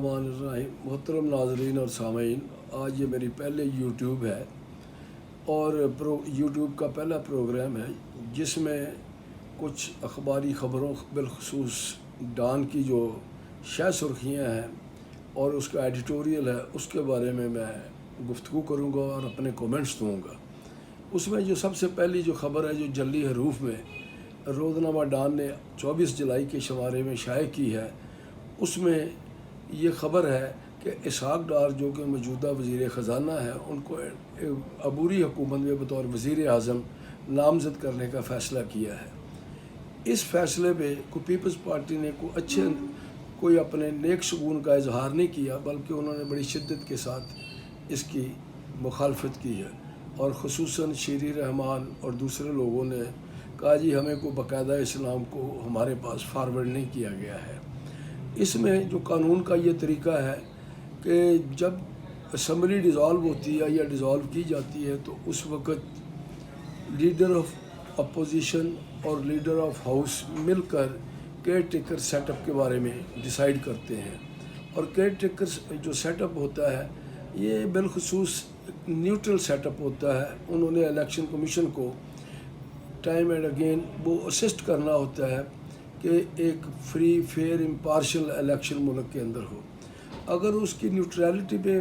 محترم ناظرین اور سامعین، آج یہ میری پہلے یوٹیوب ہے اور یوٹیوب کا پہلا پروگرام ہے جس میں کچھ اخباری خبروں بالخصوص ڈان کی جو شہ سرخیاں ہیں اور اس کا ایڈیٹوریل ہے اس کے بارے میں گفتگو کروں گا اور اپنے کومنٹس دوں گا۔ اس میں جو سب سے پہلی جو خبر ہے جو جعلی حروف میں روزنامہ ڈان نے 24 جولائی کے شمارے میں شائع کی ہے، اس میں یہ خبر ہے کہ اسحاق ڈار جو کہ موجودہ وزیر خزانہ ہے ان کو عبوری حکومت میں بطور وزیر اعظم نامزد کرنے کا فیصلہ کیا ہے۔ اس فیصلے پہ پیپلز پارٹی نے کوئی اپنے نیک شگون کا اظہار نہیں کیا، بلکہ انہوں نے بڑی شدت کے ساتھ اس کی مخالفت کی ہے، اور خصوصاً شیری رحمان اور دوسرے لوگوں نے کہا جی ہمیں کو باقاعدہ اسلام کو ہمارے پاس فارورڈ نہیں کیا گیا ہے۔ اس میں جو قانون کا یہ طریقہ ہے کہ جب اسمبلی ڈیزالو ہوتی ہے یا ڈیزالو کی جاتی ہے تو اس وقت لیڈر آف اپوزیشن اور لیڈر آف ہاؤس مل کر کیئر ٹیکر سیٹ اپ کے بارے میں ڈیسائیڈ کرتے ہیں، اور کیئر ٹیکر جو سیٹ اپ ہوتا ہے یہ بالخصوص نیوٹرل سیٹ اپ ہوتا ہے۔ انہوں نے الیکشن کمیشن کو ٹائم اینڈ اگین وہ اسسٹ کرنا ہوتا ہے کہ ایک فری فیئر امپارشل الیکشن ملک کے اندر ہو۔ اگر اس کی نیوٹرلٹی پہ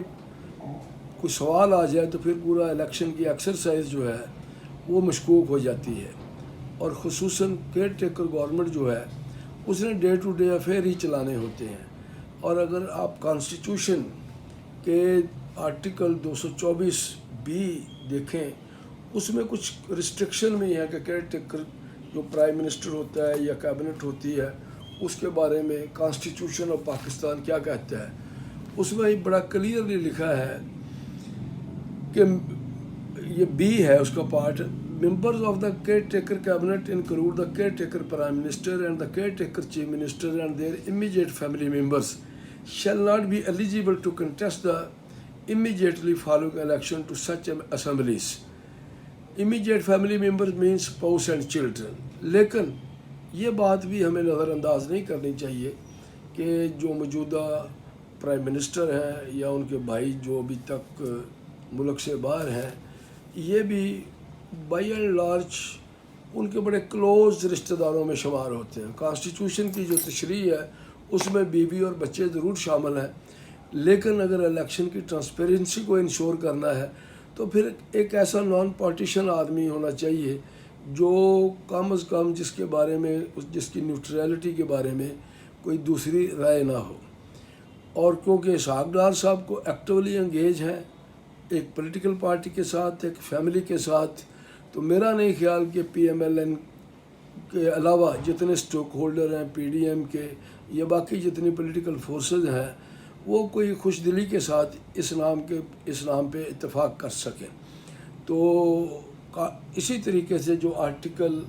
کوئی سوال آ جائے تو پھر پورا الیکشن کی ایکسرسائز جو ہے وہ مشکوک ہو جاتی ہے، اور خصوصاً کیئر ٹیکر گورنمنٹ جو ہے اس نے ڈے ٹو ڈے افیئر ہی چلانے ہوتے ہیں۔ اور اگر آپ کانسٹیٹیوشن کے آرٹیکل 224B دیکھیں، اس میں کچھ ریسٹرکشن میں ہے کہ کیئر ٹیکر جو پرائم منسٹر ہوتا ہے یا کیبنٹ ہوتی ہے اس کے بارے میں کانسٹیٹیوشن آف پاکستان کیا کہتا ہے۔ اس میں بڑا کلیئرلی لکھا ہے کہ یہ بی ہے اس کا part, members of the caretaker cabinet include the caretaker prime minister and the caretaker chief minister and their immediate family members shall not be eligible to contest the immediately following election to such assemblies. Immediate family members means spouse and children. لیکن یہ بات بھی ہمیں نظر انداز نہیں کرنی چاہیے کہ جو موجودہ پرائم منسٹر ہیں یا ان کے بھائی جو ابھی تک ملک سے باہر ہیں، یہ بھی بائی اینڈ لارج ان کے بڑے کلوز رشتہ داروں میں شمار ہوتے ہیں۔ کانسٹیٹیوشن کی جو تشریح ہے اس میں بیوی اور بچے ضرور شامل ہیں، لیکن اگر الیکشن کی ٹرانسپیرنسی کو انشور کرنا ہے تو پھر ایک ایسا نان پارٹیشن آدمی ہونا چاہیے جو کم از کم جس کے بارے میں جس کی نیوٹرلٹی کے بارے میں کوئی دوسری رائے نہ ہو۔ اور کیونکہ اسحاق ڈار صاحب کو ایکٹیولی انگیج ہیں ایک پولیٹیکل پارٹی کے ساتھ، ایک فیملی کے ساتھ، تو میرا نہیں خیال کہ پی ایم ایل این کے علاوہ جتنے سٹیک ہولڈر ہیں پی ڈی ایم کے یا باقی جتنی پولیٹیکل فورسز ہیں وہ کوئی خوش دلی کے ساتھ اسلام پہ اتفاق کر سکیں۔ تو اسی طریقے سے جو آرٹیکل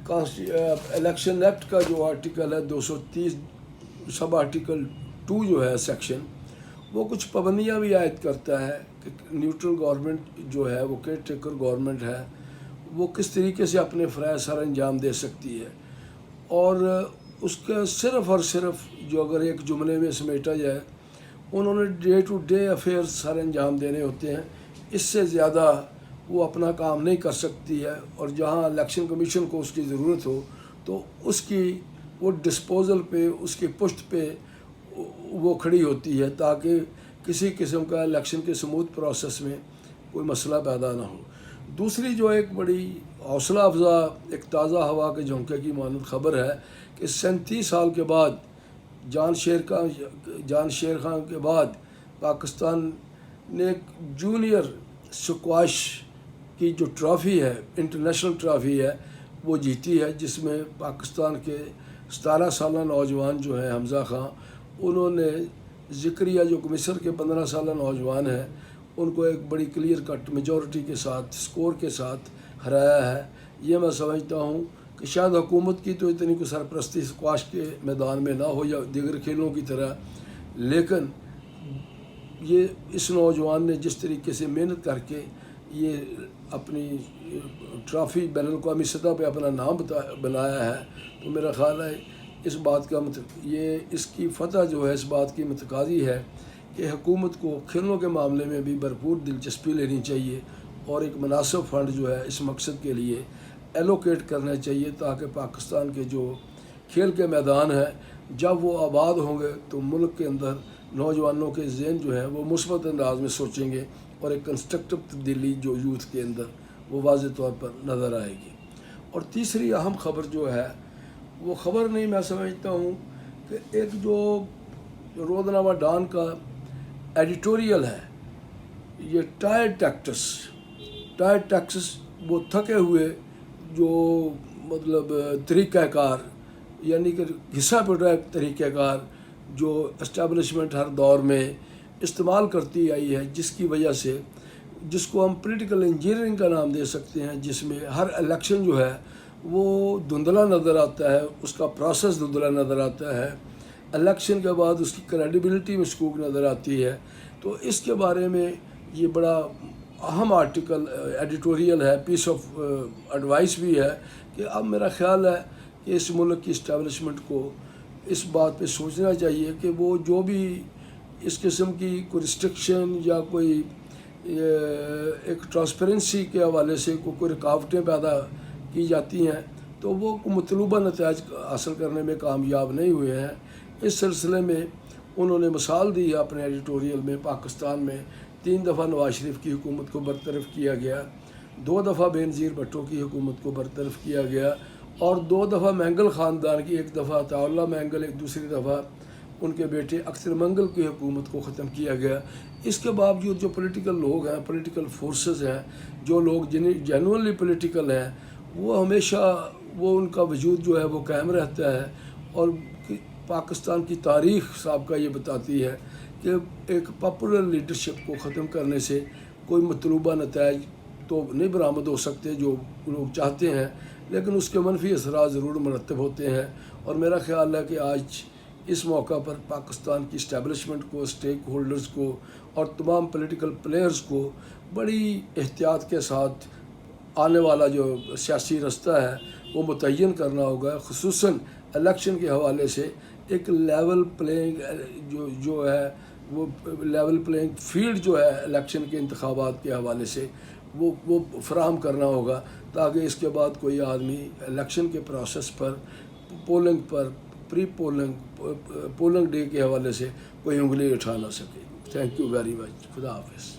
الیکشن ایکٹ کا جو آرٹیکل ہے 230 سب آرٹیکل 2 جو ہے سیکشن، وہ کچھ پابندیاں بھی عائد کرتا ہے کہ نیوٹرل گورنمنٹ جو ہے وہ کیئر ٹیکر گورنمنٹ ہے وہ کس طریقے سے اپنے فرائض سر انجام دے سکتی ہے، اور اس کا صرف اور صرف جو اگر ایک جملے میں سمیٹا جائے انہوں نے ڈے ٹو ڈے افیئر سر انجام دینے ہوتے ہیں، اس سے زیادہ وہ اپنا کام نہیں کر سکتی ہے۔ اور جہاں الیکشن کمیشن کو اس کی ضرورت ہو تو اس کی وہ ڈسپوزل پہ اس کی پشت پہ وہ کھڑی ہوتی ہے تاکہ کسی قسم کا الیکشن کے سموتھ پروسیس میں کوئی مسئلہ پیدا نہ ہو۔ دوسری جو ایک بڑی حوصلہ افزا ایک تازہ ہوا کے جھونکے کی مانند خبر ہے کہ 37 سال کے بعد جان شیر خان کے بعد پاکستان نے ایک جونیئر سکواش کی جو ٹرافی ہے انٹرنیشنل ٹرافی ہے وہ جیتی ہے، جس میں پاکستان کے 17 سالہ نوجوان جو ہیں حمزہ خان، انہوں نے ذکریہ جو مصر کے 15 سالہ نوجوان ہیں ان کو ایک بڑی کلیئر کٹ میجورٹی کے ساتھ سکور کے ساتھ ہرایا ہے۔ یہ میں سمجھتا ہوں کہ شاید حکومت کی تو اتنی کوئی سرپرستی سکواش کے میدان میں نہ ہو یا دیگر کھیلوں کی طرح، لیکن یہ اس نوجوان نے جس طریقے سے محنت کر کے یہ اپنی ٹرافی بین الاقوامی سطح پہ اپنا نام بنایا ہے، تو میرا خیال ہے اس بات کا اس کی فتح جو ہے اس بات کی متقاضی ہے کہ حکومت کو کھیلوں کے معاملے میں بھی بھرپور دلچسپی لینی چاہیے اور ایک مناسب فنڈ جو ہے اس مقصد کے لیے ایلوکیٹ کرنا چاہیے، تاکہ پاکستان کے جو کھیل کے میدان ہیں جب وہ آباد ہوں گے تو ملک کے اندر نوجوانوں کے ذہن جو ہیں وہ مثبت انداز میں سوچیں گے اور ایک کنسٹرکٹیو تبدیلی جو یوتھ کے اندر وہ واضح طور پر نظر آئے گی۔ اور تیسری اہم خبر جو ہے وہ خبر نہیں، میں سمجھتا ہوں کہ ایک جو روزنامہ ڈان کا ایڈیٹوریل ہے، یہ ٹائر ٹیکٹس وہ تھکے ہوئے جو مطلب طریقہ کار، یعنی کہ گھسا پٹا طریقہ کار جو اسٹیبلشمنٹ ہر دور میں استعمال کرتی آئی ہے، جس کی وجہ سے جس کو ہم پولیٹیکل انجینئرنگ کا نام دے سکتے ہیں، جس میں ہر الیکشن جو ہے وہ دھندلا نظر آتا ہے، اس کا پروسیس دھندلا نظر آتا ہے، الیکشن کے بعد اس کی کریڈیبلٹی مشکوک نظر آتی ہے۔ تو اس کے بارے میں یہ بڑا اہم آرٹیکل ایڈیٹوریل ہے، پیس آف ایڈوائس بھی ہے کہ اب میرا خیال ہے کہ اس ملک کی اسٹیبلشمنٹ کو اس بات پہ سوچنا چاہیے کہ وہ جو بھی اس قسم کی کوئی ریسٹرکشن یا کوئی ایک ٹرانسپیرنسی کے حوالے سے کوئی رکاوٹیں پیدا کی جاتی ہیں تو وہ مطلوبہ نتائج حاصل کرنے میں کامیاب نہیں ہوئے ہیں۔ اس سلسلے میں انہوں نے مثال دی ہے اپنے ایڈیٹوریل میں، پاکستان میں 3 دفعہ نواز شریف کی حکومت کو برطرف کیا گیا، 2 دفعہ بینظیر بھٹو کی حکومت کو برطرف کیا گیا، اور 2 دفعہ مینگل خاندان کی، 1 دفعہ عطا اللہ مینگل، ایک دوسری دفعہ ان کے بیٹے اختر منگل کی حکومت کو ختم کیا گیا۔ اس کے باوجود جو پولیٹیکل لوگ ہیں، پولیٹیکل فورسز ہیں، جو لوگ جینوئنلی پولیٹیکل ہیں، وہ ہمیشہ ان کا وجود جو ہے وہ قائم رہتا ہے، اور پاکستان کی تاریخ سابقہ یہ بتاتی ہے کہ ایک پاپولر لیڈرشپ کو ختم کرنے سے کوئی مطلوبہ نتائج تو نہیں برآمد ہو سکتے جو لوگ چاہتے ہیں، لیکن اس کے منفی اثرات ضرور مرتب ہوتے ہیں۔ اور میرا خیال ہے کہ آج اس موقع پر پاکستان کی اسٹیبلشمنٹ کو، اسٹیک ہولڈرز کو اور تمام پولیٹیکل پلیئرز کو بڑی احتیاط کے ساتھ آنے والا جو سیاسی رستہ ہے وہ متعین کرنا ہوگا، خصوصاً الیکشن کے حوالے سے ایک لیول پلینگ جو ہے وہ لیول پلینگ فیلڈ جو ہے الیکشن کے انتخابات کے حوالے سے وہ فراہم کرنا ہوگا، تاکہ اس کے بعد کوئی آدمی الیکشن کے پروسیس پر، پولنگ پر، پری پولنگ ڈے کے حوالے سے کوئی انگلی اٹھا نہ سکے۔ Thank you very much. خدا حافظ۔